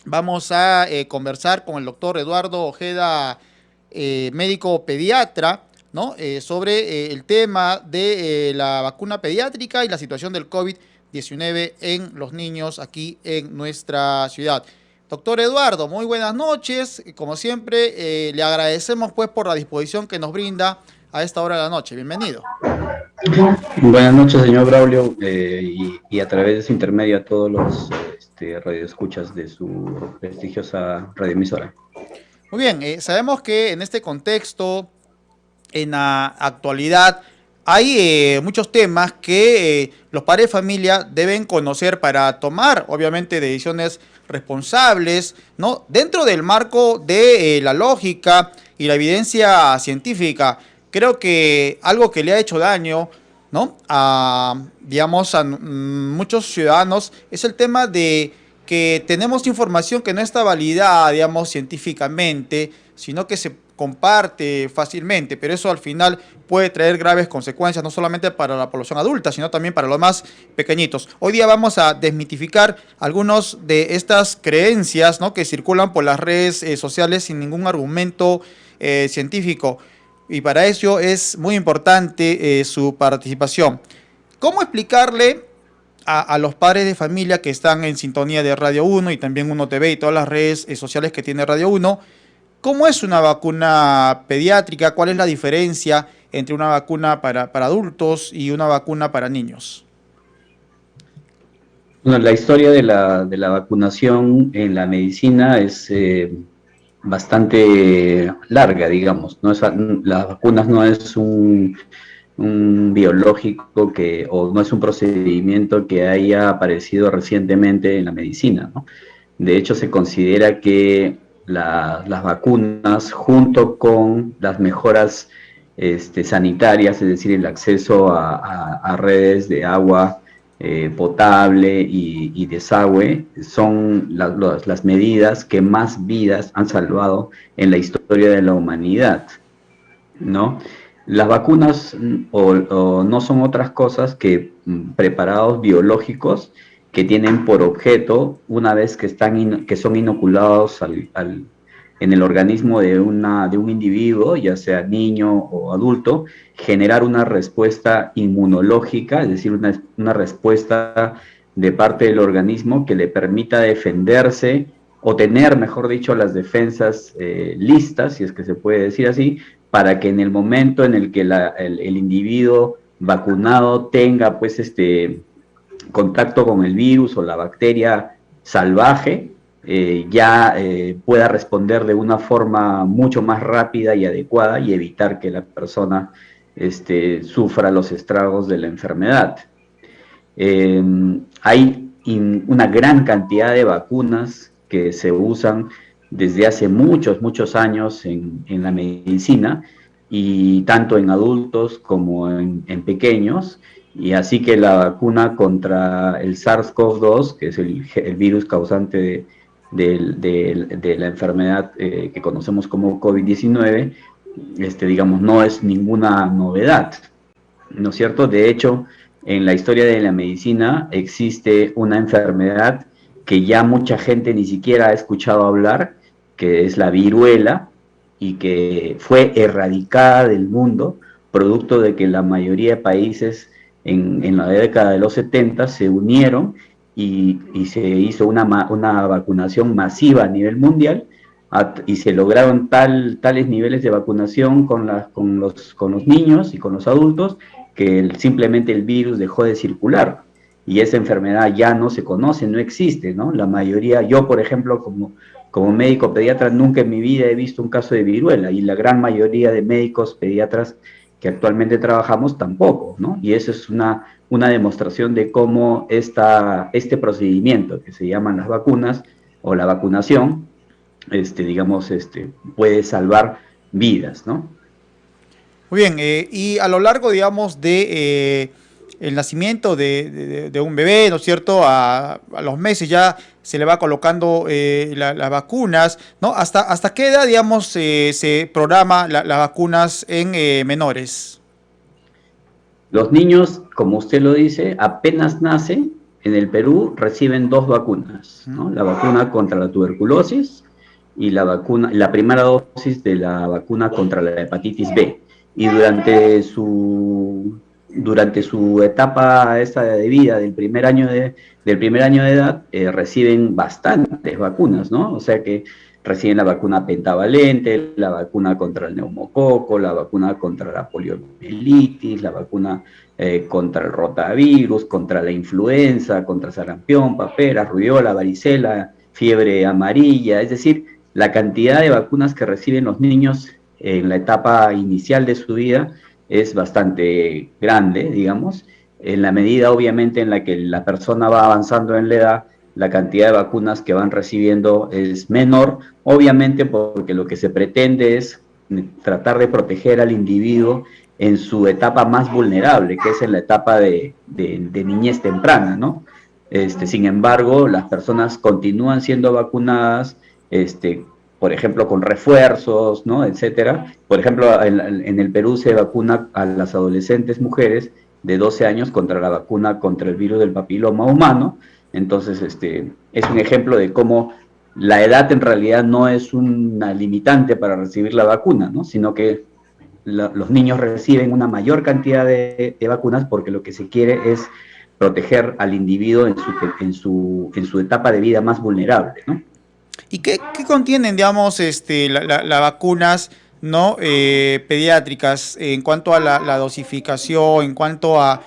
Vamos a conversar con el doctor Eduardo Ojeda, médico pediatra, ¿no? Sobre el tema de la vacuna pediátrica y la situación del COVID-19 en los niños aquí en nuestra ciudad. Doctor Eduardo, muy buenas noches. Como siempre, le agradecemos pues por la disposición que nos brinda a esta hora de la noche. Bienvenido. Buenas noches, señor Braulio, y a través de su intermedio a todos los radioescuchas de su prestigiosa radioemisora. Muy bien, sabemos que en este contexto, en la actualidad, hay muchos temas que los padres de familia deben conocer para tomar, obviamente, decisiones responsables, ¿no? Dentro del marco de la lógica y la evidencia científica. Creo que algo que le ha hecho daño, ¿no? Digamos, a muchos ciudadanos es el tema de que tenemos información que no está validada, digamos, científicamente, sino que se comparte fácilmente, pero eso al final puede traer graves consecuencias, no solamente para la población adulta, sino también para los más pequeñitos. Hoy día vamos a desmitificar algunos de estas creencias, ¿no?, que circulan por las redes sociales sin ningún argumento científico, y para eso es muy importante su participación. ¿Cómo explicarle a los padres de familia que están en sintonía de Radio Uno y también Uno TV y todas las redes sociales que tiene Radio Uno, cómo es una vacuna pediátrica? ¿Cuál es la diferencia entre una vacuna para adultos y una vacuna para niños? Bueno, la historia de la vacunación en la medicina es bastante larga, digamos. Las vacunas no es un biológico o no es un procedimiento que haya aparecido recientemente en la medicina, ¿no? De hecho, se considera que las vacunas, junto con las mejoras sanitarias, es decir, el acceso a redes de agua potable y desagüe, son las medidas que más vidas han salvado en la historia de la humanidad, ¿no? Las vacunas o no son otras cosas que preparados biológicos que tienen por objeto, una vez que son inoculados en el organismo de un individuo, ya sea niño o adulto, generar una respuesta inmunológica, es decir, una respuesta de parte del organismo que le permita defenderse o tener, mejor dicho, las defensas listas, si es que se puede decir así, para que en el momento en el que el individuo vacunado tenga pues contacto con el virus o la bacteria salvaje, pueda responder de una forma mucho más rápida y adecuada y evitar que la persona sufra los estragos de la enfermedad. Hay una gran cantidad de vacunas que se usan desde hace muchos años en la medicina, y tanto en adultos como en pequeños, y así que la vacuna contra el SARS-CoV-2, que es el virus causante de la enfermedad que conocemos como COVID-19, digamos, no es ninguna novedad, ¿no es cierto? De hecho, en la historia de la medicina existe una enfermedad que ya mucha gente ni siquiera ha escuchado hablar, que es la viruela, y que fue erradicada del mundo, producto de que la mayoría de países en la década de los 70 se unieron y se hizo una vacunación masiva a nivel mundial, y se lograron tales niveles de vacunación con los niños y con los adultos, que simplemente el virus dejó de circular y esa enfermedad ya no se conoce, no existe, ¿no? La mayoría, yo por ejemplo, como médico pediatra, nunca en mi vida he visto un caso de viruela, y la gran mayoría de médicos pediatras que actualmente trabajamos tampoco, ¿no? Y eso es una demostración de cómo este procedimiento que se llaman las vacunas o la vacunación, digamos, puede salvar vidas, ¿no? Muy bien, y a lo largo, digamos, de el nacimiento de un bebé, ¿no es cierto? A los meses ya se le va colocando las vacunas, ¿no? ¿Hasta qué edad, digamos, se programa las vacunas en menores? Los niños, como usted lo dice, apenas nacen, en el Perú reciben dos vacunas, ¿no? La vacuna contra la tuberculosis y la primera dosis de la vacuna contra la hepatitis B. Y durante su etapa esta de vida del primer año de edad, reciben bastantes vacunas, ¿no? O sea que reciben la vacuna pentavalente, la vacuna contra el neumococo, la vacuna contra la poliomielitis, la vacuna contra el rotavirus, contra la influenza, contra sarampión, papera, rubiola, varicela, fiebre amarilla. Es decir, la cantidad de vacunas que reciben los niños en la etapa inicial de su vida es bastante grande, digamos, en la medida obviamente en la que la persona va avanzando en la edad, la cantidad de vacunas que van recibiendo es menor, obviamente porque lo que se pretende es tratar de proteger al individuo en su etapa más vulnerable, que es en la etapa de niñez temprana, ¿no? Sin embargo, las personas continúan siendo vacunadas, por ejemplo, con refuerzos, ¿no? Etcétera. Por ejemplo, en el Perú se vacuna a las adolescentes mujeres de 12 años contra la vacuna contra el virus del papiloma humano. Entonces, es un ejemplo de cómo la edad en realidad no es una limitante para recibir la vacuna, ¿no? Sino que los niños reciben una mayor cantidad de vacunas porque lo que se quiere es proteger al individuo en su etapa de vida más vulnerable, ¿no? ¿Y qué contienen, digamos, las vacunas, ¿no? Pediátricas en cuanto a la dosificación, en cuanto a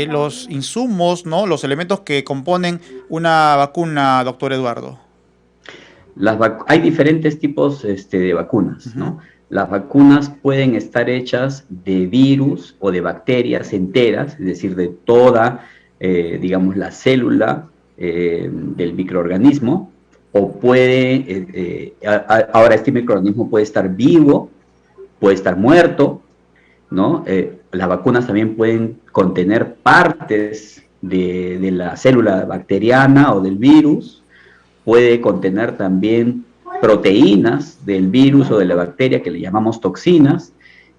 los insumos, ¿no? Los elementos que componen una vacuna, doctor Eduardo? Hay diferentes tipos de vacunas, ¿no? Uh-huh. Las vacunas pueden estar hechas de virus o de bacterias enteras, es decir, de toda, digamos, la célula del microorganismo, o ahora este microorganismo puede estar vivo, puede estar muerto, ¿no? Las vacunas también pueden contener partes de la célula bacteriana o del virus, puede contener también proteínas del virus o de la bacteria que le llamamos toxinas.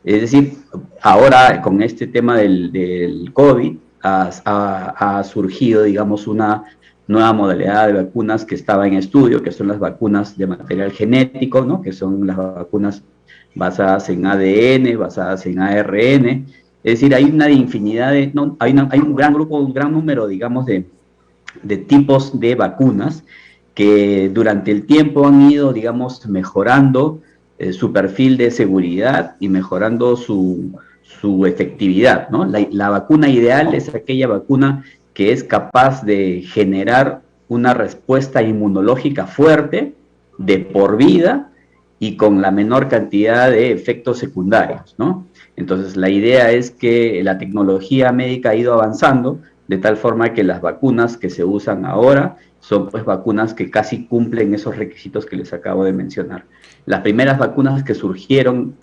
Es decir, ahora con este tema del COVID ha surgido, digamos, una nueva modalidad de vacunas que estaba en estudio, que son las vacunas de material genético, ¿no? Que son las vacunas basadas en ADN, basadas en ARN. Es decir, hay una infinidad no, hay un gran grupo, un gran número, digamos, de tipos de vacunas que durante el tiempo han ido, digamos, mejorando su perfil de seguridad y mejorando su efectividad, ¿no? La vacuna ideal es aquella vacuna que es capaz de generar una respuesta inmunológica fuerte de por vida y con la menor cantidad de efectos secundarios, ¿no? Entonces, la idea es que la tecnología médica ha ido avanzando de tal forma que las vacunas que se usan ahora son pues vacunas que casi cumplen esos requisitos que les acabo de mencionar. Las primeras vacunas que surgieron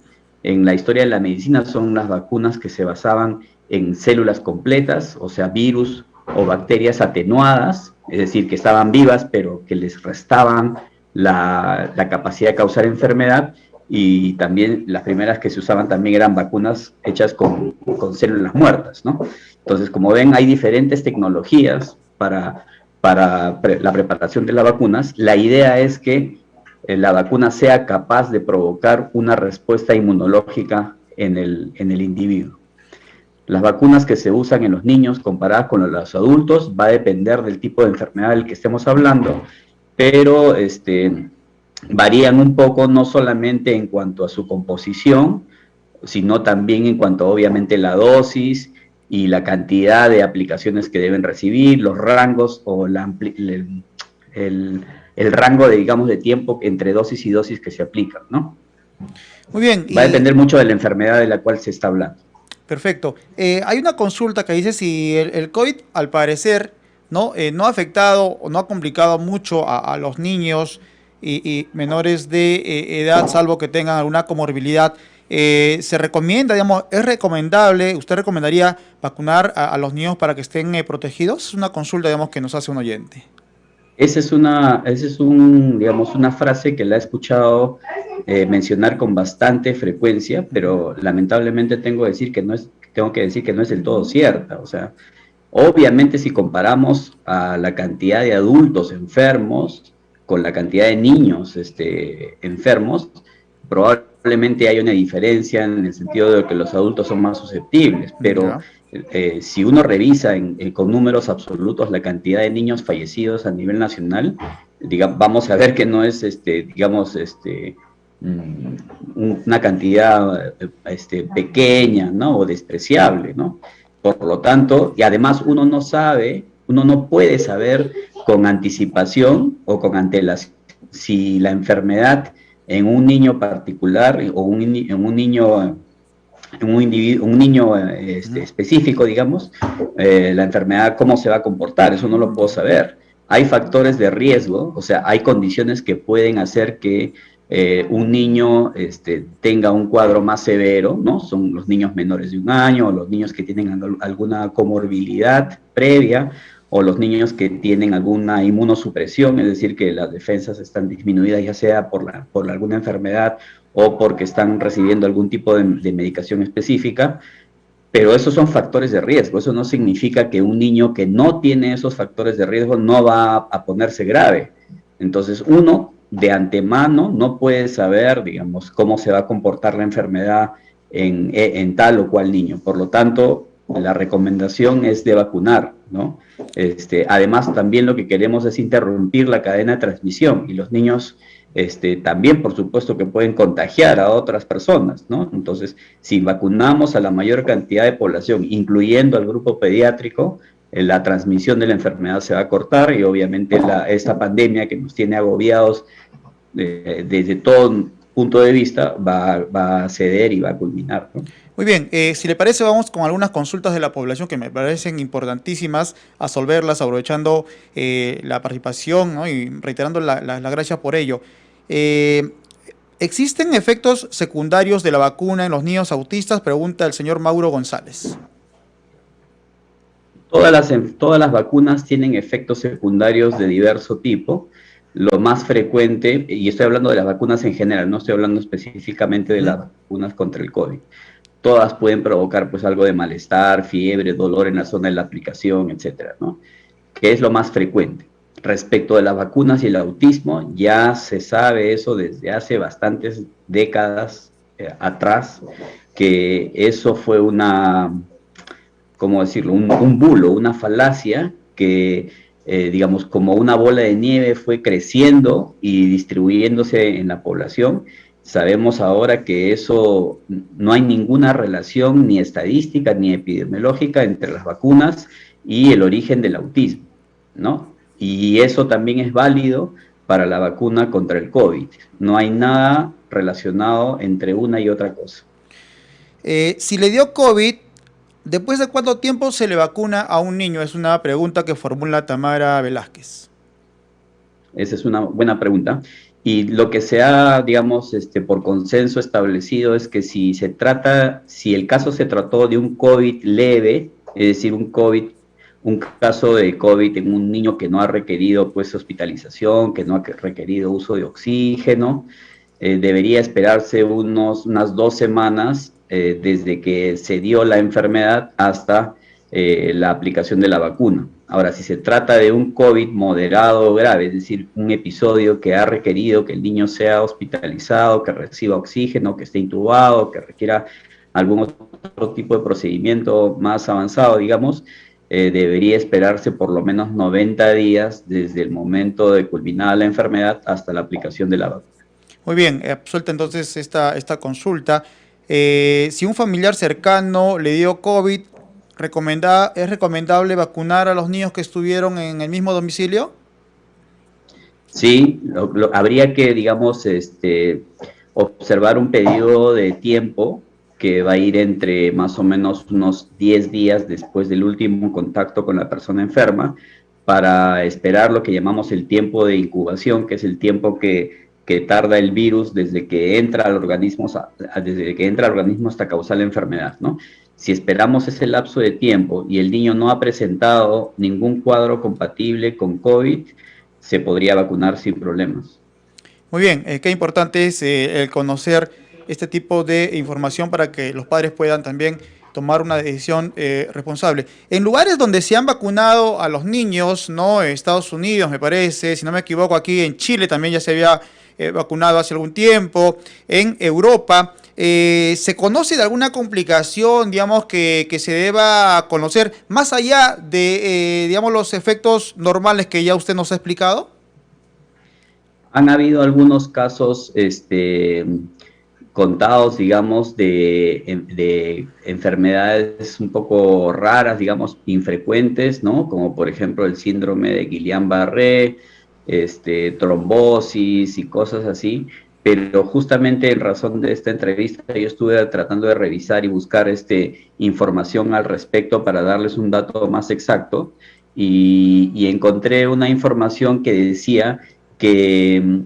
en la historia de la medicina son las vacunas que se basaban en células completas, o sea, virus o bacterias atenuadas, es decir, que estaban vivas pero que les restaban la capacidad de causar enfermedad, y también las primeras que se usaban también eran vacunas hechas con células muertas, ¿no? Entonces, como ven, hay diferentes tecnologías para la preparación de las vacunas. La idea es que la vacuna sea capaz de provocar una respuesta inmunológica en el individuo. Las vacunas que se usan en los niños comparadas con los adultos va a depender del tipo de enfermedad del que estemos hablando, pero varían un poco no solamente en cuanto a su composición, sino también en cuanto obviamente la dosis y la cantidad de aplicaciones que deben recibir, los rangos o el rango de, digamos, de tiempo entre dosis y dosis que se aplican, ¿no? Muy bien. Va a depender mucho de la enfermedad de la cual se está hablando. Perfecto. Hay una consulta que dice si el COVID, al parecer, no ha afectado o no ha complicado mucho a los niños y menores de edad, salvo que tengan alguna comorbilidad. Se recomienda, digamos, es recomendable, ¿usted recomendaría vacunar a los niños para que estén protegidos? Es una consulta, digamos, que nos hace un oyente. Esa es digamos, una frase que la he escuchado mencionar con bastante frecuencia, pero lamentablemente tengo que decir que no es del todo cierta. O sea, Obviamente, si comparamos a la cantidad de adultos enfermos con la cantidad de niños enfermos, probablemente hay una diferencia en el sentido de que los adultos son más susceptibles, pero Ya. si uno revisa con números absolutos la cantidad de niños fallecidos a nivel nacional, vamos a ver que no es, una cantidad pequeña, ¿no? O despreciable, ¿no? Por lo tanto, y además uno no sabe, uno no puede saber con anticipación o con antelación si la enfermedad en un niño particular o en un niño un niño Ujú. específico, digamos, la enfermedad, cómo se va a comportar, eso no lo puedo saber. Hay factores de riesgo, o sea, hay condiciones que pueden hacer que un niño tenga un cuadro más severo, ¿no? Son los niños menores de 1 año, o los niños que tienen alguna comorbilidad previa, o los niños que tienen alguna inmunosupresión, es decir, que las defensas están disminuidas, ya sea por alguna enfermedad o porque están recibiendo algún tipo de medicación específica, pero esos son factores de riesgo. Eso no significa que un niño que no tiene esos factores de riesgo no va a ponerse grave. Entonces, uno de antemano no puede saber, digamos, cómo se va a comportar la enfermedad en tal o cual niño. Por lo tanto, la recomendación es de vacunar, ¿no? Además, también lo que queremos es interrumpir la cadena de transmisión, y los niños también, por supuesto, que pueden contagiar a otras personas, ¿no? Entonces, si vacunamos a la mayor cantidad de población, incluyendo al grupo pediátrico, la transmisión de la enfermedad se va a cortar, y obviamente esta pandemia que nos tiene agobiados desde todo punto de vista va a ceder y va a culminar, ¿no? Muy bien, si le parece, vamos con algunas consultas de la población que me parecen importantísimas a solverlas, aprovechando la participación, ¿no? Y reiterando las gracias por ello. Eh, ¿Existen efectos secundarios de la vacuna en los niños autistas? Pregunta el señor Mauro González. Todas las vacunas tienen efectos secundarios de diverso tipo. Lo más frecuente, y estoy hablando de las vacunas en general, no estoy hablando específicamente de ¿Mm? las vacunas contra el COVID. Todas pueden provocar pues algo de malestar, fiebre, dolor en la zona de la aplicación, etcétera, ¿no? ¿Qué es lo más frecuente? Respecto de las vacunas y el autismo, ya se sabe eso desde hace bastantes décadas atrás, que eso fue ¿cómo decirlo? Un bulo, una falacia que, digamos, como una bola de nieve fue creciendo y distribuyéndose en la población. Sabemos ahora que eso no hay ninguna relación ni estadística ni epidemiológica entre las vacunas y el origen del autismo, ¿no? Y eso también es válido para la vacuna contra el COVID. No hay nada relacionado entre una y otra cosa. Si le dio COVID, ¿después de cuánto tiempo se le vacuna a un niño? Es una pregunta que formula Tamara Velázquez. Esa es una buena pregunta. Y lo que se ha, digamos, por consenso establecido es que si el caso se trató de un COVID leve, es decir, un caso de COVID en un niño que no ha requerido pues hospitalización, que no ha requerido uso de oxígeno, debería esperarse unas 2 semanas desde que se dio la enfermedad hasta la aplicación de la vacuna. Ahora, si se trata de un COVID moderado o grave, es decir, un episodio que ha requerido que el niño sea hospitalizado, que reciba oxígeno, que esté intubado, que requiera algún otro tipo de procedimiento más avanzado, digamos, debería esperarse por lo menos 90 días desde el momento de culminar la enfermedad hasta la aplicación de la vacuna. Muy bien, absuelta entonces esta consulta. Si un familiar cercano le dio COVID, ¿es recomendable vacunar a los niños que estuvieron en el mismo domicilio? Sí, habría que, digamos, observar un periodo de tiempo que va a ir entre más o menos unos 10 días después del último contacto con la persona enferma, para esperar lo que llamamos el tiempo de incubación, que es el tiempo que tarda el virus desde que entra al organismo, hasta causar la enfermedad, ¿no? Si esperamos ese lapso de tiempo y el niño no ha presentado ningún cuadro compatible con COVID, se podría vacunar sin problemas. Muy bien, qué importante es el conocer este tipo de información para que los padres puedan también tomar una decisión responsable. En lugares donde se han vacunado a los niños, ¿no? En Estados Unidos, me parece, si no me equivoco, aquí en Chile también ya se había vacunado hace algún tiempo, en Europa. ¿Se conoce de alguna complicación, digamos, que se deba conocer, más allá de, digamos, los efectos normales que ya usted nos ha explicado? Han habido algunos casos contados, digamos, de enfermedades un poco raras, digamos, infrecuentes, ¿no? Como por ejemplo el síndrome de Guillain-Barré, trombosis y cosas así. Pero justamente en razón de esta entrevista yo estuve tratando de revisar y buscar información al respecto para darles un dato más exacto y encontré una información que decía que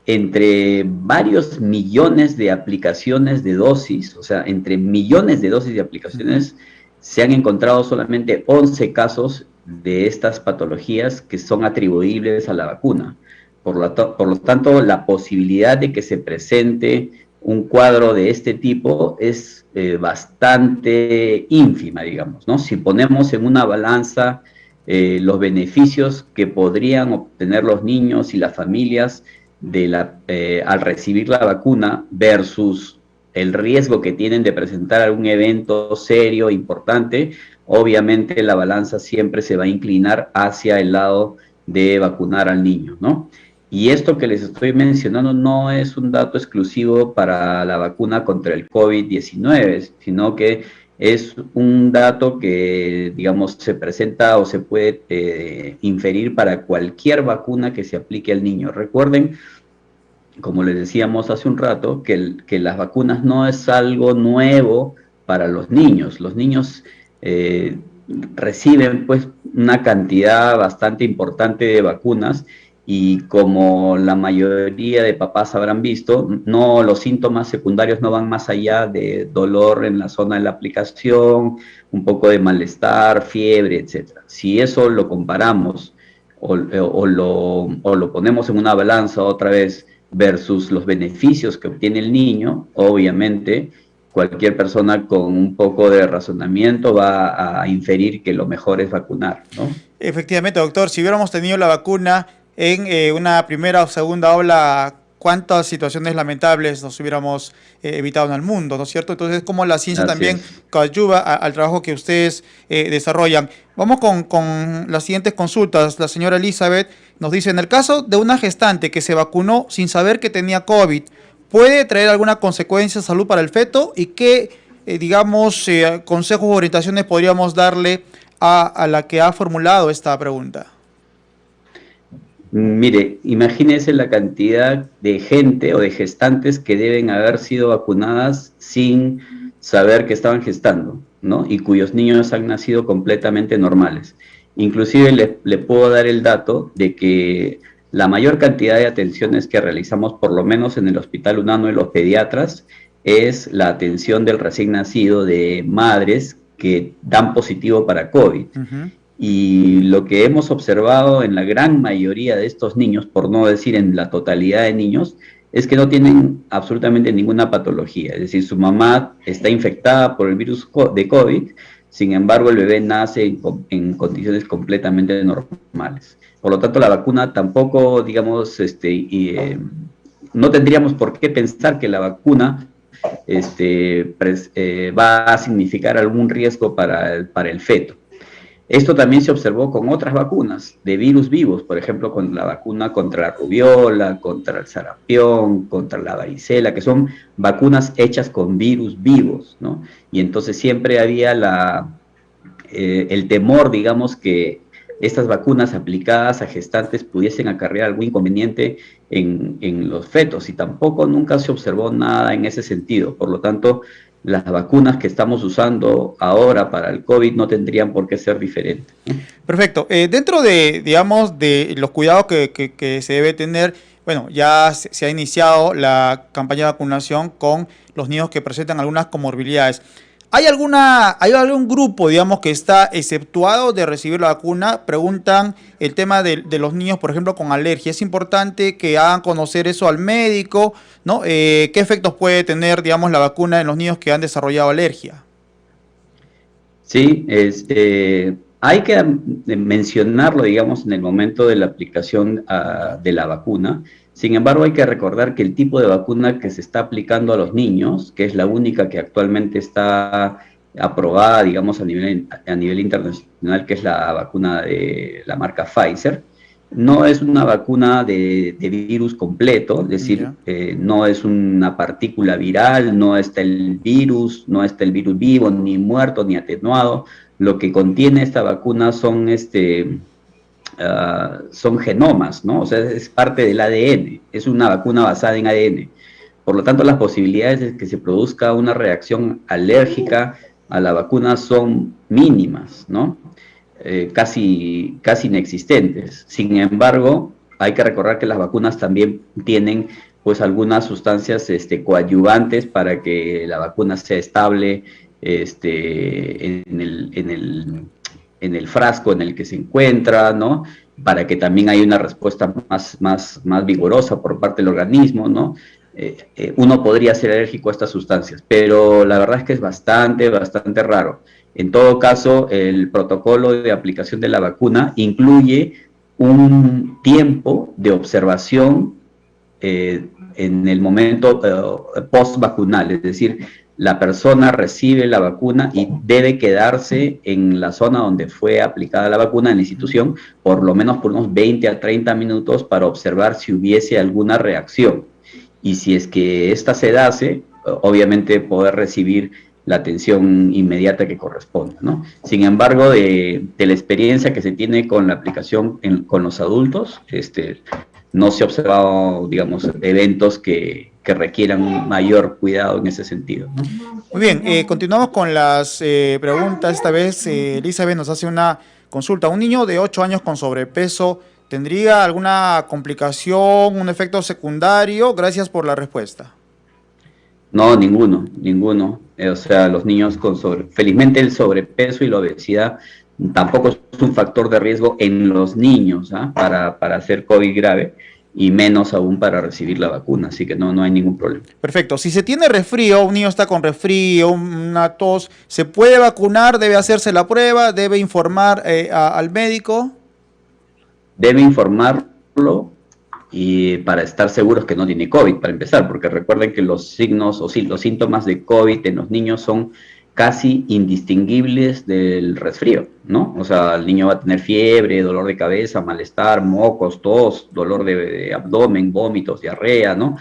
entre varios millones de aplicaciones de dosis, o sea, entre millones de dosis de aplicaciones, se han encontrado solamente 11 casos de estas patologías que son atribuibles a la vacuna. Por lo tanto, la posibilidad de que se presente un cuadro de este tipo es bastante ínfima, digamos, ¿no? Si ponemos en una balanza los beneficios que podrían obtener los niños y las familias al recibir la vacuna versus el riesgo que tienen de presentar algún evento serio, importante, obviamente la balanza siempre se va a inclinar hacia el lado de vacunar al niño, ¿no? Y esto que les estoy mencionando no es un dato exclusivo para la vacuna contra el COVID-19, sino que es un dato que, digamos, se presenta o se puede inferir para cualquier vacuna que se aplique al niño. Recuerden, como les decíamos hace un rato, que las vacunas no es algo nuevo para los niños. Los niños reciben pues una cantidad bastante importante de vacunas y como la mayoría de papás habrán visto, no, los síntomas secundarios no van más allá de dolor en la zona de la aplicación, un poco de malestar, fiebre, etc. Si eso lo comparamos o lo ponemos en una balanza otra vez versus los beneficios que obtiene el niño, obviamente cualquier persona con un poco de razonamiento va a inferir que lo mejor es vacunar, ¿no? Efectivamente, doctor, si hubiéramos tenido la vacuna en una primera o segunda ola, cuántas situaciones lamentables nos hubiéramos evitado en el mundo, ¿no es cierto? Entonces, como la ciencia Así también es. coadyuva al trabajo que ustedes desarrollan. Vamos con las siguientes consultas. La señora Elizabeth nos dice, en el caso de una gestante que se vacunó sin saber que tenía COVID, ¿puede traer alguna consecuencia de salud para el feto? ¿Y qué, digamos, consejos o orientaciones podríamos darle a la que ha formulado esta pregunta? Mire, imagínese la cantidad de gente o de gestantes que deben haber sido vacunadas sin saber que estaban gestando, ¿no? Y cuyos niños han nacido completamente normales. Inclusive le puedo dar el dato de que la mayor cantidad de atenciones que realizamos, por lo menos en el Hospital UNANO de los pediatras, es la atención del recién nacido de madres que dan positivo para COVID. Y lo que hemos observado en la gran mayoría de estos niños, por no decir en la totalidad de niños, es que no tienen absolutamente ninguna patología. Es decir, su mamá está infectada por el virus de COVID, sin embargo el bebé nace en condiciones completamente normales. Por lo tanto, la vacuna tampoco, digamos, no tendríamos por qué pensar que la vacuna va a significar algún riesgo para el feto. Esto también se observó con otras vacunas de virus vivos, por ejemplo, con la vacuna contra la rubiola, contra el sarampión, contra la varicela, que son vacunas hechas con virus vivos, ¿no? Y entonces siempre había el temor, digamos, que estas vacunas aplicadas a gestantes pudiesen acarrear algún inconveniente en los fetos, y tampoco nunca se observó nada en ese sentido. Por lo tanto, las vacunas que estamos usando ahora para el COVID no tendrían por qué ser diferentes. Perfecto. Dentro de, digamos, de los cuidados que se debe tener, bueno, ya se ha iniciado la campaña de vacunación con los niños que presentan algunas comorbilidades. ¿Hay algún grupo, digamos, que está exceptuado de recibir la vacuna? Preguntan el tema de los niños, por ejemplo, con alergia. Es importante que hagan conocer eso al médico, ¿no? ¿Qué efectos puede tener, digamos, la vacuna en los niños que han desarrollado alergia? Sí, hay que mencionarlo, digamos, en el momento de la aplicación de la vacuna. Sin embargo, hay que recordar que el tipo de vacuna que se está aplicando a los niños, que es la única que actualmente está aprobada, digamos, a nivel internacional, que es la vacuna de la marca Pfizer, no es una vacuna de virus completo, es decir, Ya. no es una partícula viral, no está el virus vivo, ni muerto, ni atenuado. Lo que contiene esta vacuna son genomas, ¿no? O sea, es parte del ADN, es una vacuna basada en ADN. Por lo tanto, las posibilidades de que se produzca una reacción alérgica a la vacuna son mínimas, ¿no? Casi inexistentes. Sin embargo, hay que recordar que las vacunas también tienen pues algunas sustancias coadyuvantes para que la vacuna sea estable en el frasco en el que se encuentra, ¿no? Para que también haya una respuesta más vigorosa por parte del organismo, ¿no? Uno podría ser alérgico a estas sustancias, pero la verdad es que es bastante raro. En todo caso, el protocolo de aplicación de la vacuna incluye un tiempo de observación en el momento post-vacunal, es decir, la persona recibe la vacuna y debe quedarse en la zona donde fue aplicada la vacuna, en la institución, por lo menos por unos 20 a 30 minutos para observar si hubiese alguna reacción. Y si es que esta se dase, obviamente poder recibir la atención inmediata que corresponda, ¿no? Sin embargo, de la experiencia que se tiene con la aplicación con los adultos, no se ha observado, digamos, eventos que requieran un mayor cuidado en ese sentido, ¿no? Muy bien, continuamos con las preguntas. Esta vez Elizabeth nos hace una consulta. ¿Un niño de 8 años con sobrepeso tendría alguna complicación, un efecto secundario? Gracias por la respuesta. No, ninguno. O sea, los niños felizmente el sobrepeso y la obesidad tampoco es un factor de riesgo en los niños, ¿ah? Para hacer COVID grave y menos aún para recibir la vacuna, así que no hay ningún problema. Perfecto. Si se tiene resfrío, un niño está con resfrío, una tos, ¿se puede vacunar? ¿Debe hacerse la prueba? ¿Debe informar al médico? Debe informarlo y para estar seguros que no tiene COVID, para empezar, porque recuerden que los signos o sí, los síntomas de COVID en los niños son casi indistinguibles del resfrío, ¿no? O sea, el niño va a tener fiebre, dolor de cabeza, malestar, mocos, tos, dolor de abdomen, vómitos, diarrea, ¿no?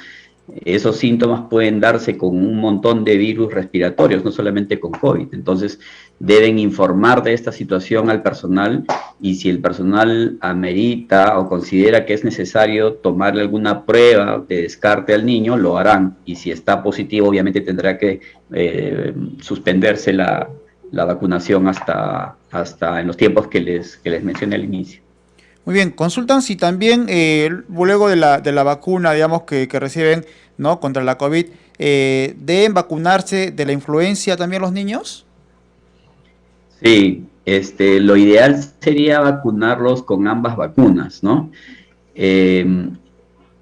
Esos síntomas pueden darse con un montón de virus respiratorios, no solamente con COVID. Entonces, deben informar de esta situación al personal y si el personal amerita o considera que es necesario tomarle alguna prueba de descarte al niño, lo harán. Y si está positivo, obviamente tendrá que suspenderse la vacunación hasta en los tiempos que les mencioné al inicio. Muy bien, consultan si también luego de la vacuna, digamos, que reciben, ¿no?, contra la COVID, ¿deben vacunarse de la influencia también los niños? Sí, lo ideal sería vacunarlos con ambas vacunas, ¿no? Eh,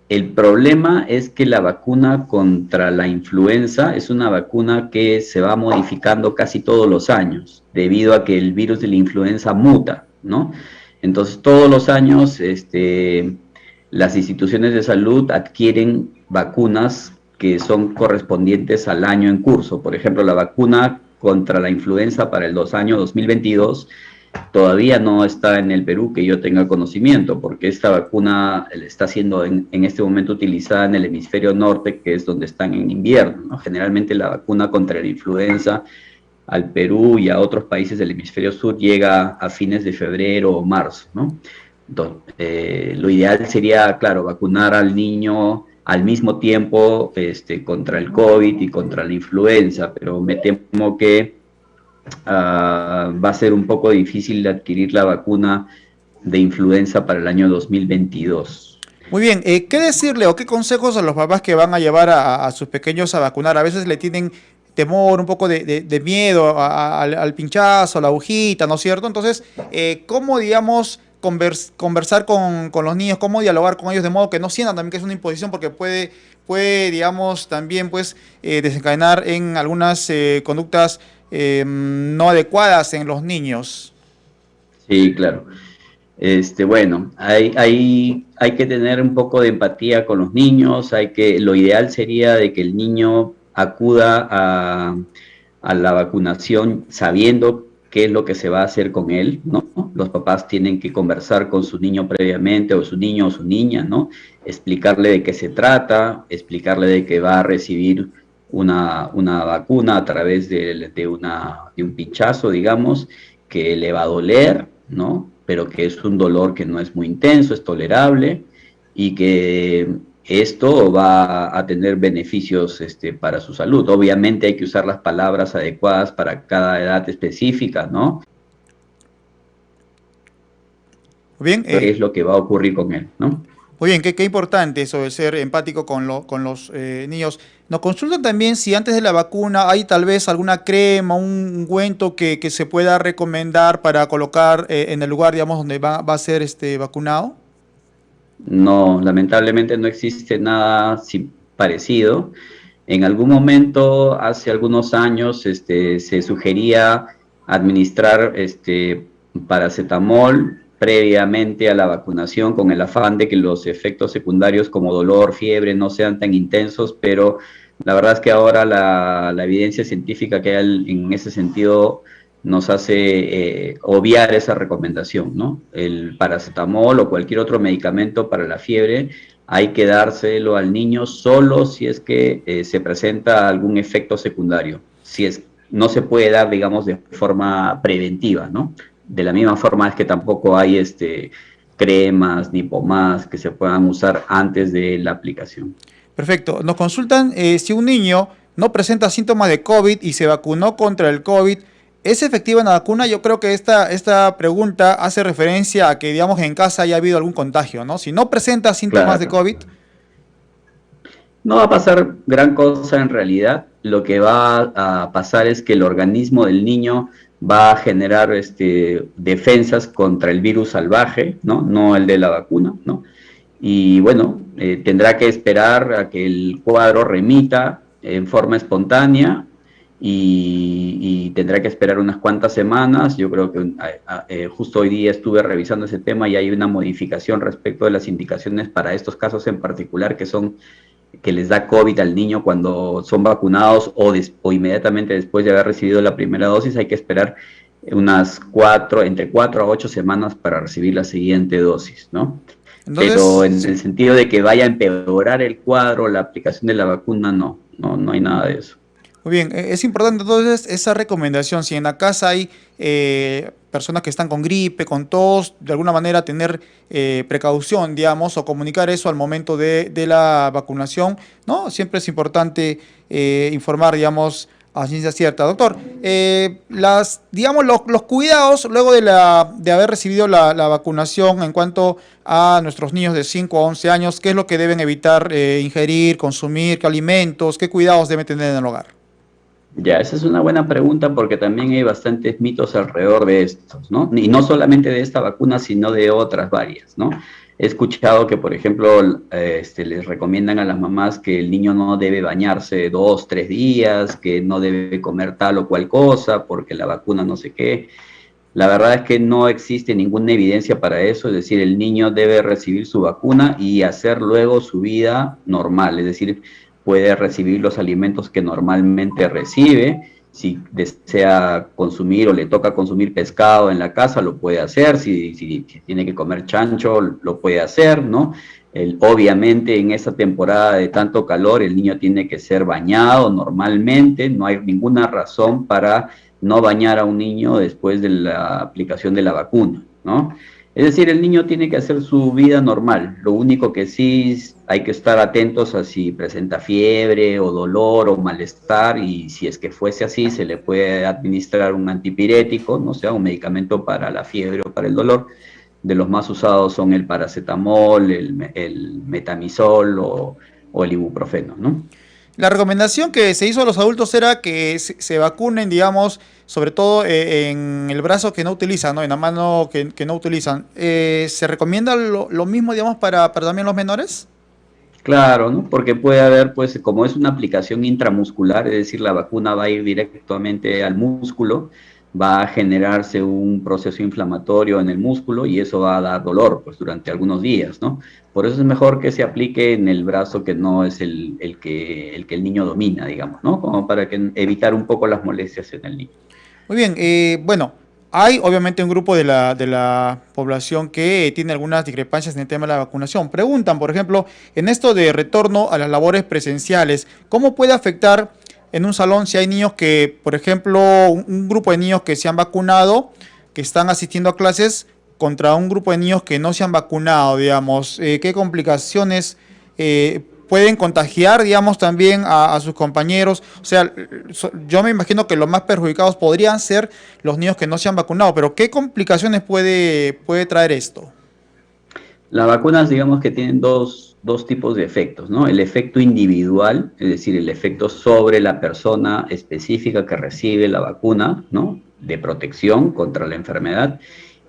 el problema es que la vacuna contra la influenza es una vacuna que se va modificando casi todos los años, debido a que el virus de la influenza muta, ¿no? Entonces, todos los años, las instituciones de salud adquieren vacunas que son correspondientes al año en curso. Por ejemplo, la vacuna contra la influenza para el año 2022 todavía no está en el Perú que yo tenga conocimiento, porque esta vacuna está siendo en este momento utilizada en el hemisferio norte, que es donde están en invierno, ¿no? Generalmente la vacuna contra la influenza al Perú y a otros países del hemisferio sur llega a fines de febrero o marzo, ¿no? Entonces, lo ideal sería, claro, vacunar al niño al mismo tiempo contra el COVID y contra la influenza, pero me temo que va a ser un poco difícil de adquirir la vacuna de influenza para el año 2022. Muy bien, ¿qué decirle o qué consejos a los papás que van a llevar a sus pequeños a vacunar? A veces le tienen temor, un poco de miedo al pinchazo, a la agujita, ¿no es cierto? Entonces, ¿cómo, digamos, conversar con los niños, cómo dialogar con ellos de modo que no sientan también que es una imposición, porque puede digamos, también pues desencadenar en algunas conductas no adecuadas en los niños. Sí, claro. Bueno, hay que tener un poco de empatía con los niños, lo ideal sería de que el niño acuda a la vacunación sabiendo qué es lo que se va a hacer con él, ¿no? Los papás tienen que conversar con su niño previamente, o su niño o su niña, ¿no? Explicarle de qué se trata, explicarle de que va a recibir una vacuna a través de un pinchazo, digamos, que le va a doler, ¿no? Pero que es un dolor que no es muy intenso, es tolerable, y que esto va a tener beneficios para su salud. Obviamente hay que usar las palabras adecuadas para cada edad específica, ¿no? Bien, ¿Qué es lo que va a ocurrir con él, ¿no? muy bien, qué importante eso de ser empático con los niños. Nos consultan también si antes de la vacuna hay tal vez alguna crema, un ungüento que se pueda recomendar para colocar en el lugar, digamos, donde va a ser vacunado. No, lamentablemente no existe nada parecido. En algún momento, hace algunos años, se sugería administrar paracetamol previamente a la vacunación con el afán de que los efectos secundarios como dolor, fiebre no sean tan intensos, pero la verdad es que ahora la evidencia científica que hay en ese sentido nos hace obviar esa recomendación, ¿no? El paracetamol o cualquier otro medicamento para la fiebre hay que dárselo al niño solo si es que se presenta algún efecto secundario. No se puede dar, digamos, de forma preventiva, ¿no? De la misma forma es que tampoco hay cremas ni pomadas que se puedan usar antes de la aplicación. Perfecto. Nos consultan si un niño no presenta síntomas de COVID y se vacunó contra el COVID, ¿es efectiva la vacuna? Yo creo que esta pregunta hace referencia a que, digamos, en casa haya habido algún contagio, ¿no? Si no presenta síntomas de Claro. COVID. No va a pasar gran cosa en realidad. Lo que va a pasar es que el organismo del niño va a generar defensas contra el virus salvaje, ¿no? No el de la vacuna, ¿no? Y bueno, tendrá que esperar a que el cuadro remita en forma espontánea y tendrá que esperar unas cuantas semanas. Yo creo que justo hoy día estuve revisando ese tema y hay una modificación respecto de las indicaciones para estos casos en particular que les da COVID al niño cuando son vacunados o inmediatamente después de haber recibido la primera dosis. Hay que esperar entre 4 a 8 semanas para recibir la siguiente dosis, ¿no? Pero Entonces, en sí. el sentido de que vaya a empeorar el cuadro, la aplicación de la vacuna, no hay nada de eso. Muy bien, es importante entonces esa recomendación. Si en la casa hay personas que están con gripe, con tos, de alguna manera tener precaución, digamos, o comunicar eso al momento de la vacunación, ¿no? Siempre es importante informar, digamos, a ciencia cierta. Doctor, digamos, los cuidados luego de haber recibido la vacunación en cuanto a nuestros niños de 5 a 11 años, ¿qué es lo que deben evitar ingerir, consumir, qué alimentos, qué cuidados deben tener en el hogar? Ya, esa es una buena pregunta porque también hay bastantes mitos alrededor de estos, ¿no? Y no solamente de esta vacuna, sino de otras varias, ¿no? He escuchado que, por ejemplo, les recomiendan a las mamás que el niño no debe bañarse 2, 3 días, que no debe comer tal o cual cosa porque la vacuna no sé qué. La verdad es que no existe ninguna evidencia para eso, es decir, el niño debe recibir su vacuna y hacer luego su vida normal, es decir, puede recibir los alimentos que normalmente recibe. Si desea consumir o le toca consumir pescado en la casa, lo puede hacer. Si tiene que comer chancho, lo puede hacer, ¿no? Obviamente en esta temporada de tanto calor el niño tiene que ser bañado normalmente, no hay ninguna razón para no bañar a un niño después de la aplicación de la vacuna, ¿no? Es decir, el niño tiene que hacer su vida normal. Lo único que sí hay que estar atentos a si presenta fiebre o dolor o malestar, y si es que fuese así, se le puede administrar un antipirético, no sea un medicamento para la fiebre o para el dolor. De los más usados son el paracetamol, el metamizol o el ibuprofeno, ¿no? La recomendación que se hizo a los adultos era que se vacunen, digamos, sobre todo en el brazo que no utilizan, ¿no? En la mano que no utilizan. ¿Se recomienda lo mismo, digamos, para también los menores? Claro, ¿no? Porque puede haber, pues, como es una aplicación intramuscular, es decir, la vacuna va a ir directamente al músculo, va a generarse un proceso inflamatorio en el músculo y eso va a dar dolor, pues, durante algunos días, ¿no? Por eso es mejor que se aplique en el brazo que no es el que el niño domina, digamos, ¿no? Como para evitar un poco las molestias en el niño. Muy bien, bueno, hay obviamente un grupo de la población que tiene algunas discrepancias en el tema de la vacunación. Preguntan, por ejemplo, en esto de retorno a las labores presenciales, ¿cómo puede afectar en un salón si hay niños que, por ejemplo, un grupo de niños que se han vacunado, que están asistiendo a clases, contra un grupo de niños que no se han vacunado, digamos? ¿Qué complicaciones pueden contagiar, digamos, también a sus compañeros? O sea, yo me imagino que los más perjudicados podrían ser los niños que no se han vacunado, pero ¿qué complicaciones puede traer esto? Las vacunas, digamos que tienen dos tipos de efectos, ¿no? El efecto individual, es decir, el efecto sobre la persona específica que recibe la vacuna, ¿no? De protección contra la enfermedad.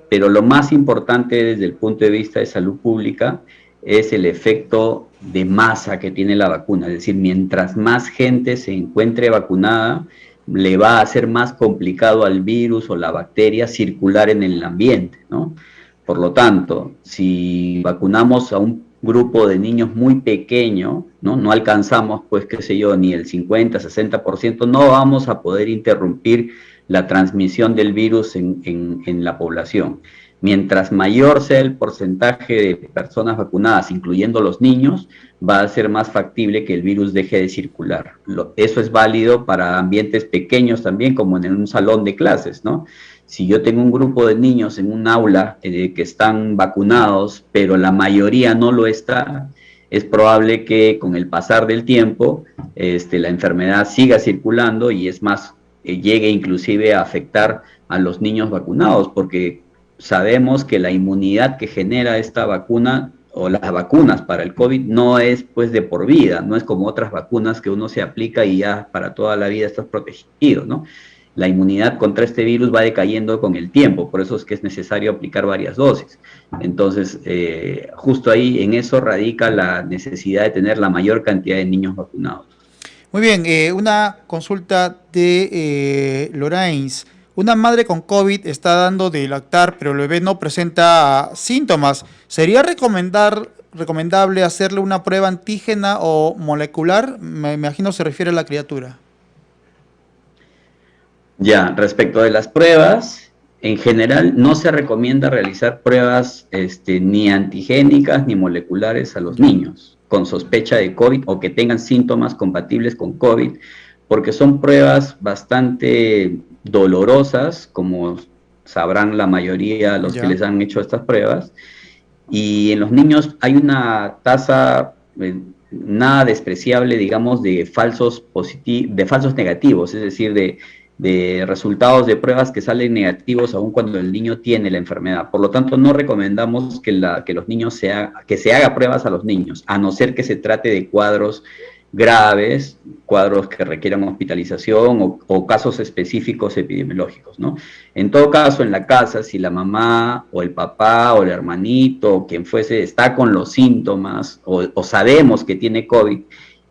Pero lo más importante desde el punto de vista de salud pública es el efecto de masa que tiene la vacuna. Es decir, mientras más gente se encuentre vacunada, le va a ser más complicado al virus o la bacteria circular en el ambiente, ¿no? Por lo tanto, si vacunamos a un grupo de niños muy pequeño, ¿no? No alcanzamos, pues, qué sé yo, ni el 50, 60%, no vamos a poder interrumpir la transmisión del virus en la población. Mientras mayor sea el porcentaje de personas vacunadas, incluyendo los niños, va a ser más factible que el virus deje de circular. Eso es válido para ambientes pequeños también, como en un salón de clases, ¿no? Si yo tengo un grupo de niños en un aula que están vacunados, pero la mayoría no lo está, es probable que con el pasar del tiempo la enfermedad siga circulando y es más, llegue inclusive a afectar a los niños vacunados, porque sabemos que la inmunidad que genera esta vacuna o las vacunas para el COVID no es pues de por vida, no es como otras vacunas que uno se aplica y ya para toda la vida estás protegido, ¿no? La inmunidad contra este virus va decayendo con el tiempo, por eso es que es necesario aplicar varias dosis. Entonces, justo ahí en eso radica la necesidad de tener la mayor cantidad de niños vacunados. Muy bien, una consulta de Lorains. Una madre con COVID está dando de lactar, pero el bebé no presenta síntomas. ¿Sería recomendable hacerle una prueba antígena o molecular? Me imagino se refiere a la criatura. Ya, respecto de las pruebas, en general no se recomienda realizar pruebas ni antigénicas ni moleculares a los Ya. niños con sospecha de COVID o que tengan síntomas compatibles con COVID, porque son pruebas bastante dolorosas, como sabrán la mayoría de los que Ya. les han hecho estas pruebas, y en los niños hay una tasa nada despreciable, digamos, de de falsos negativos, es decir, de resultados de pruebas que salen negativos aun cuando el niño tiene la enfermedad. Por lo tanto, no recomendamos que los niños que se haga pruebas a los niños, a no ser que se trate de cuadros graves, cuadros que requieran hospitalización o casos específicos epidemiológicos, ¿no? En todo caso, en la casa, si la mamá o el papá o el hermanito o quien fuese está con los síntomas o sabemos que tiene COVID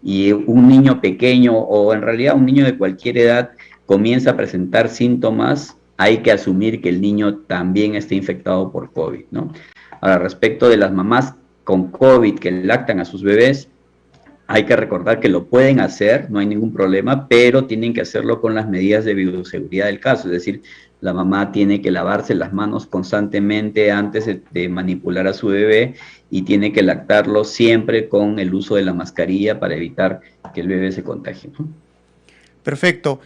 y un niño pequeño o en realidad un niño de cualquier edad comienza a presentar síntomas, hay que asumir que el niño también esté infectado por COVID, ¿no? Ahora, respecto de las mamás con COVID que lactan a sus bebés, hay que recordar que lo pueden hacer, no hay ningún problema, pero tienen que hacerlo con las medidas de bioseguridad del caso, es decir, la mamá tiene que lavarse las manos constantemente antes de manipular a su bebé y tiene que lactarlo siempre con el uso de la mascarilla para evitar que el bebé se contagie, ¿no? Perfecto.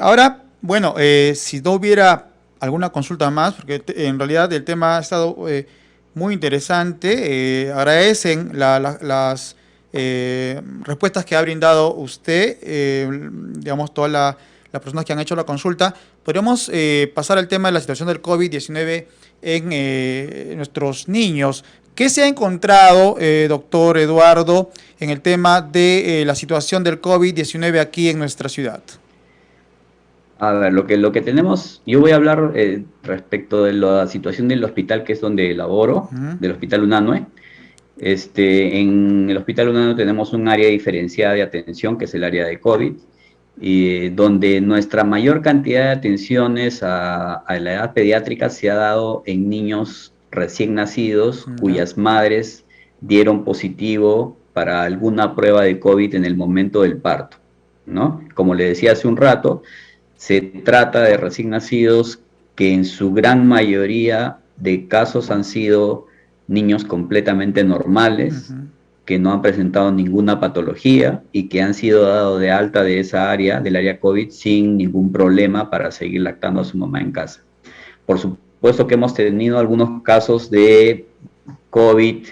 Ahora, bueno, si no hubiera alguna consulta más, porque en realidad el tema ha estado muy interesante, agradecen las respuestas que ha brindado usted, digamos, todas las personas que han hecho la consulta. Podríamos pasar al tema de la situación del COVID-19 en nuestros niños. ¿Qué se ha encontrado, doctor Eduardo, en el tema de la situación del COVID-19 aquí en nuestra ciudad? A ver, lo que tenemos, yo voy a hablar respecto de la situación del hospital que es donde laboro, Ujú. del Hospital Unanue. En el Hospital Unano tenemos un área diferenciada de atención, que es el área de COVID, y donde nuestra mayor cantidad de atenciones a la edad pediátrica se ha dado en niños recién nacidos Ya. cuyas madres dieron positivo para alguna prueba de COVID en el momento del parto, ¿no? Como le decía hace un rato, se trata de recién nacidos que en su gran mayoría de casos han sido niños completamente normales, Ujú. que no han presentado ninguna patología y que han sido dados de alta de esa área, del área COVID, sin ningún problema para seguir lactando a su mamá en casa. Por supuesto que hemos tenido algunos casos de COVID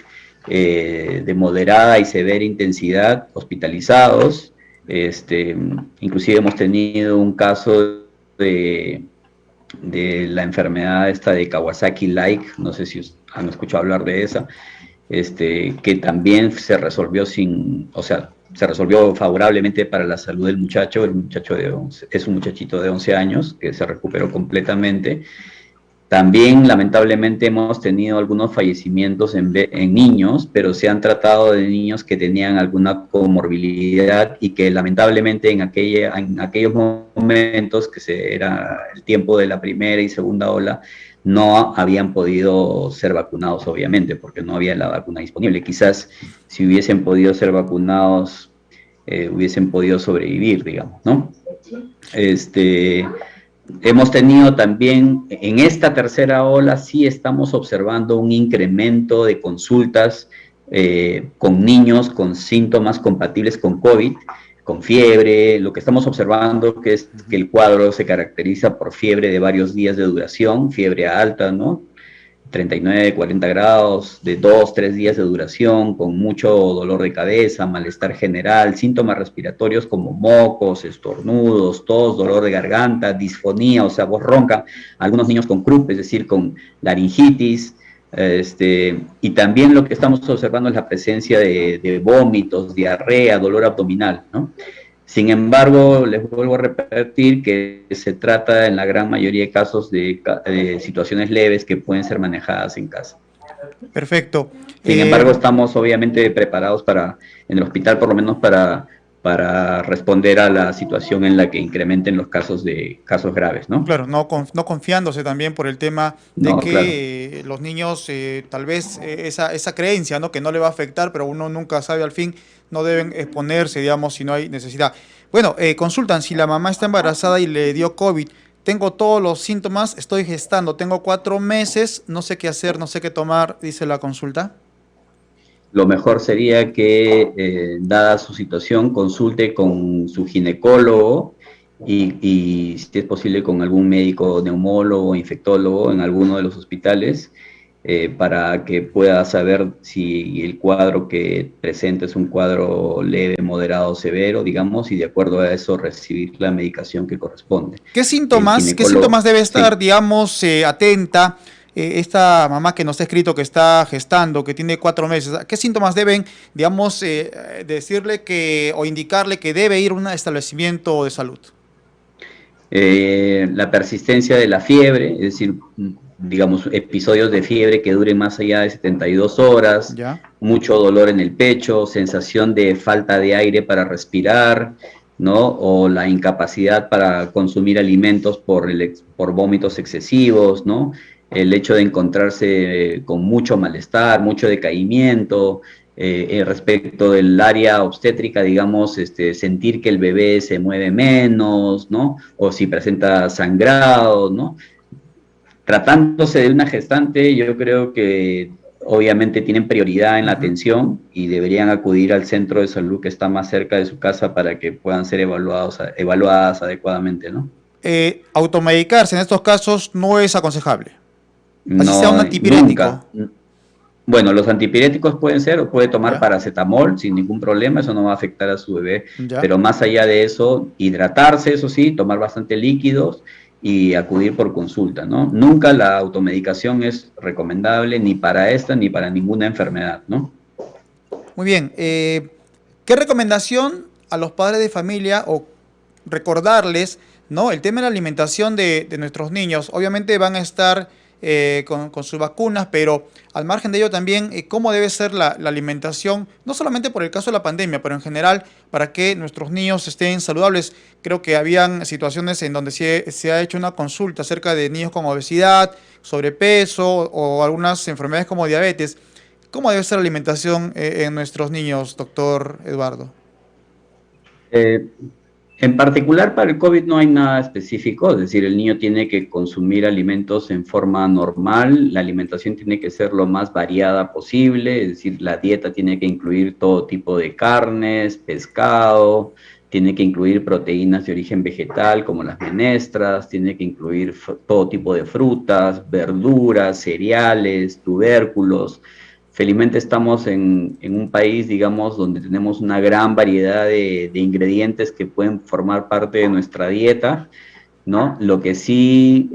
de moderada y severa intensidad, hospitalizados. Inclusive hemos tenido un caso de la enfermedad esta de Kawasaki-like, no sé si han escuchado hablar de esa, que también se resolvió o sea, se resolvió favorablemente para la salud del muchacho. El muchacho es un muchachito de 11 años que se recuperó completamente. También, lamentablemente, hemos tenido algunos fallecimientos en niños, pero se han tratado de niños que tenían alguna comorbilidad y que, lamentablemente, en aquellos momentos, era el tiempo de la primera y segunda ola, no habían podido ser vacunados, obviamente, porque no había la vacuna disponible. Quizás si hubiesen podido ser vacunados, hubiesen podido sobrevivir, digamos, ¿no? Hemos tenido también, en esta tercera ola, sí estamos observando un incremento de consultas con niños con síntomas compatibles con COVID, con fiebre. Lo que estamos observando que es que el cuadro se caracteriza por fiebre de varios días de duración, fiebre alta, ¿no? 39, 40 grados, de 2, 3 días de duración, con mucho dolor de cabeza, malestar general, síntomas respiratorios como mocos, estornudos, tos, dolor de garganta, disfonía, o sea, voz ronca, algunos niños con croup, es decir, con laringitis, y también lo que estamos observando es la presencia de vómitos, diarrea, dolor abdominal, ¿no? Sin embargo, les vuelvo a repetir que se trata en la gran mayoría de casos de situaciones leves que pueden ser manejadas en casa. Perfecto. Sin embargo, estamos obviamente preparados en el hospital por lo menos para responder a la situación en la que incrementen los casos graves, ¿no? Claro, no confiándose también por el tema de No, claro. que los niños, tal vez esa creencia, ¿no? Que no le va a afectar, pero uno nunca sabe al fin, no deben exponerse, digamos, si no hay necesidad. Bueno, consultan si la mamá está embarazada y le dio COVID. Tengo todos los síntomas, estoy gestando, tengo 4 meses, no sé qué hacer, no sé qué tomar, dice la consulta. Lo mejor sería que, dada su situación, consulte con su ginecólogo y si es posible con algún médico neumólogo o infectólogo en alguno de los hospitales, para que pueda saber si el cuadro que presenta es un cuadro leve, moderado o severo, digamos, y de acuerdo a eso recibir la medicación que corresponde. El Qué ginecólogo, síntomas debe estar, sí. digamos, atenta esta mamá que nos ha escrito que está gestando, que tiene 4 meses? ¿Qué síntomas deben, digamos, decirle que o indicarle que debe ir a un establecimiento de salud? La persistencia de la fiebre, es decir, digamos, episodios de fiebre que duren más allá de 72 horas, Ya. mucho dolor en el pecho, sensación de falta de aire para respirar, ¿no? O la incapacidad para consumir alimentos por vómitos excesivos, ¿no? El hecho de encontrarse con mucho malestar, mucho decaimiento, respecto del área obstétrica, digamos, sentir que el bebé se mueve menos, ¿no? O si presenta sangrado, ¿no? Tratándose de una gestante, yo creo que obviamente tienen prioridad en la Ujú. atención y deberían acudir al centro de salud que está más cerca de su casa para que puedan ser evaluadas adecuadamente, ¿no? Automedicarse en estos casos no es aconsejable. Así sea un No, antipirético. nunca. Bueno, los antipiréticos pueden ser, o puede tomar Ya, paracetamol sin ningún problema, eso no va a afectar a su bebé, ya. pero más allá de eso, hidratarse, eso sí, tomar bastante líquidos y acudir por consulta, ¿no? Nunca la automedicación es recomendable ni para esta ni para ninguna enfermedad, ¿no? Muy bien. ¿Qué recomendación a los padres de familia o recordarles, ¿no? El tema de la alimentación de nuestros niños? Obviamente van a estar con sus vacunas, pero al margen de ello también, cómo debe ser la alimentación, no solamente por el caso de la pandemia, pero en general para que nuestros niños estén saludables. Creo que habían situaciones en donde se ha hecho una consulta acerca de niños con obesidad, sobrepeso o algunas enfermedades como diabetes. ¿Cómo debe ser la alimentación en nuestros niños, doctor Eduardo? Eh, en particular para el COVID no hay nada específico, es decir, el niño tiene que consumir alimentos en forma normal, la alimentación tiene que ser lo más variada posible, es decir, la dieta tiene que incluir todo tipo de carnes, pescado, tiene que incluir proteínas de origen vegetal como las menestras, tiene que incluir todo tipo de frutas, verduras, cereales, tubérculos. Felizmente estamos en un país, digamos, donde tenemos una gran variedad de ingredientes que pueden formar parte de nuestra dieta, ¿no? Lo que sí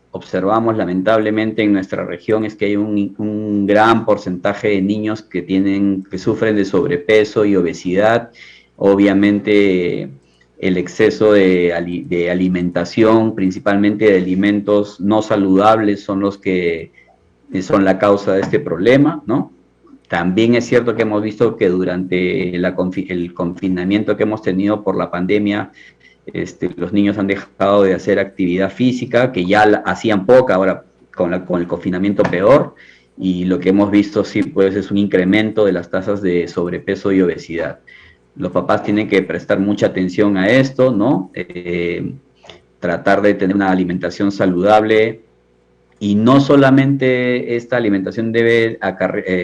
observamos lamentablemente en nuestra región es que hay un gran porcentaje de niños que sufren de sobrepeso y obesidad. Obviamente el exceso de alimentación, principalmente de alimentos no saludables, son los que son la causa de este problema, ¿no? También es cierto que hemos visto que durante el confinamiento que hemos tenido por la pandemia, los niños han dejado de hacer actividad física, que ya hacían poca, ahora con el confinamiento peor, y lo que hemos visto sí pues es un incremento de las tasas de sobrepeso y obesidad. Los papás tienen que prestar mucha atención a esto, ¿no? Tratar de tener una alimentación saludable, y no solamente esta alimentación debe,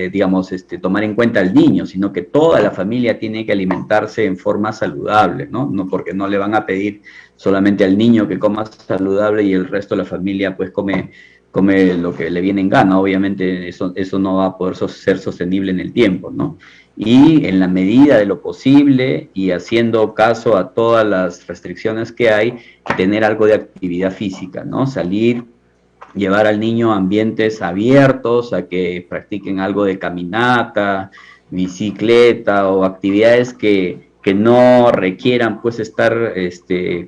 digamos, tomar en cuenta al niño, sino que toda la familia tiene que alimentarse en forma saludable, ¿no? No porque no le van a pedir solamente al niño que coma saludable y el resto de la familia pues come lo que le viene en gana. Obviamente eso no va a poder ser sostenible en el tiempo, ¿no? Y en la medida de lo posible y haciendo caso a todas las restricciones que hay, tener algo de actividad física, ¿no? Salir, llevar al niño a ambientes abiertos, a que practiquen algo de caminata, bicicleta o actividades que no requieran pues estar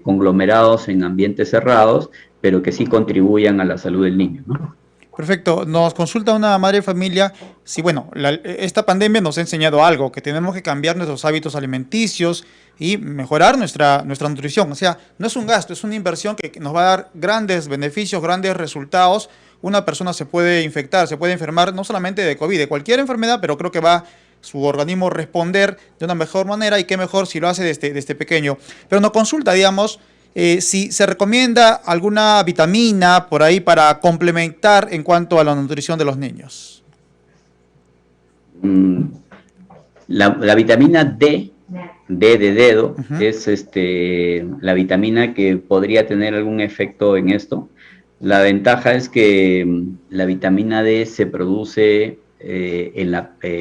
conglomerados en ambientes cerrados, pero que sí contribuyan a la salud del niño, ¿no? Perfecto. Nos consulta una madre de familia si, bueno, esta pandemia nos ha enseñado algo, que tenemos que cambiar nuestros hábitos alimenticios y mejorar nuestra nutrición. O sea, no es un gasto, es una inversión que nos va a dar grandes beneficios, grandes resultados. Una persona se puede infectar, se puede enfermar no solamente de COVID, de cualquier enfermedad, pero creo que va su organismo responder de una mejor manera y qué mejor si lo hace desde pequeño. Pero nos consulta, digamos, si se recomienda alguna vitamina por ahí para complementar en cuanto a la nutrición de los niños. La vitamina D de dedo, Uh-huh. es la vitamina que podría tener algún efecto en esto. La ventaja es que la vitamina D se produce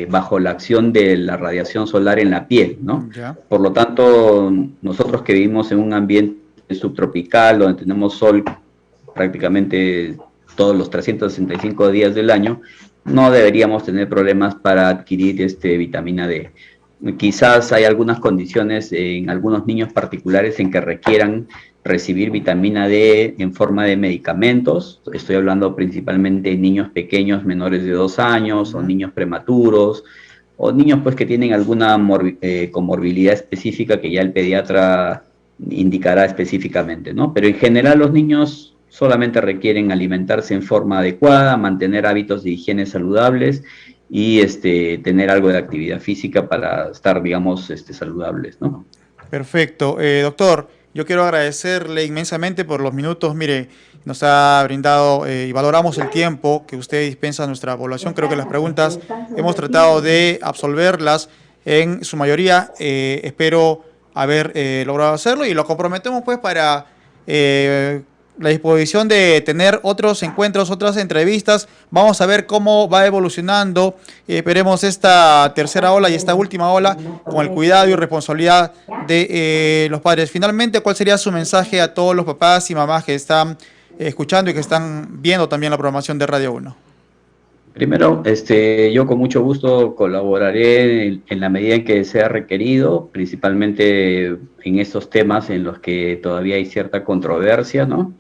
bajo la acción de la radiación solar en la piel, ¿no? Ya. Por lo tanto, nosotros que vivimos en un ambiente subtropical, donde tenemos sol prácticamente todos los 365 días del año, no deberíamos tener problemas para adquirir vitamina D. Quizás hay algunas condiciones en algunos niños particulares en que requieran recibir vitamina D en forma de medicamentos. Estoy hablando principalmente de niños pequeños menores de 2 años o niños prematuros o niños pues que tienen alguna comorbilidad específica que ya el pediatra indicará específicamente, ¿no? Pero en general los niños solamente requieren alimentarse en forma adecuada, mantener hábitos de higiene saludables y tener algo de actividad física para estar, digamos, saludables, ¿no? Perfecto. Doctor, yo quiero agradecerle inmensamente por los minutos, mire, nos ha brindado y valoramos el tiempo que usted dispensa a nuestra población. Creo que las preguntas hemos tratado de absolverlas en su mayoría. Espero haber logrado hacerlo y lo comprometemos pues para la disposición de tener otros encuentros, otras entrevistas. Vamos a ver cómo va evolucionando. Esperemos esta tercera ola y esta última ola con el cuidado y responsabilidad de los padres. Finalmente, ¿cuál sería su mensaje a todos los papás y mamás que están escuchando y que están viendo también la programación de Radio 1? Primero, yo con mucho gusto colaboraré en la medida en que sea requerido, principalmente en estos temas en los que todavía hay cierta controversia, ¿no?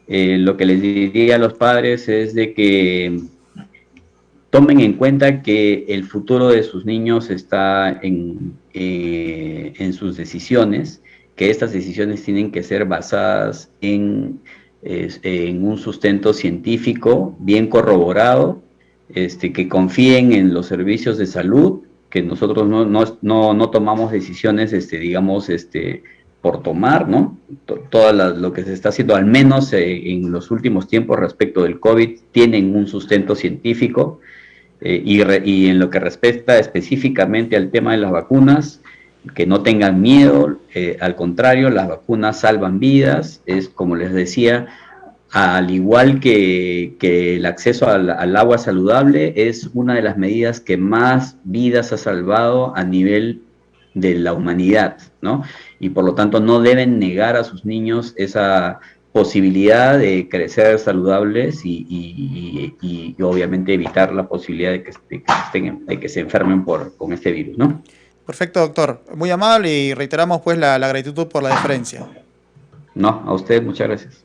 Lo que les diría a los padres es de que tomen en cuenta que el futuro de sus niños está en sus decisiones, que estas decisiones tienen que ser basadas en un sustento científico bien corroborado, que confíen en los servicios de salud, que nosotros no tomamos decisiones, digamos, por tomar, ¿no? Lo que se está haciendo, al menos en los últimos tiempos respecto del COVID, tienen un sustento científico. Y en lo que respecta específicamente al tema de las vacunas, que no tengan miedo, al contrario, las vacunas salvan vidas, es como les decía, al igual que el acceso al agua saludable, es una de las medidas que más vidas ha salvado a nivel de la humanidad, ¿no? Y por lo tanto no deben negar a sus niños esa posibilidad de crecer saludables y obviamente evitar la posibilidad de que se enfermen con este virus, ¿no? Perfecto, doctor. Muy amable y reiteramos pues la gratitud por la deferencia. No, a usted muchas gracias.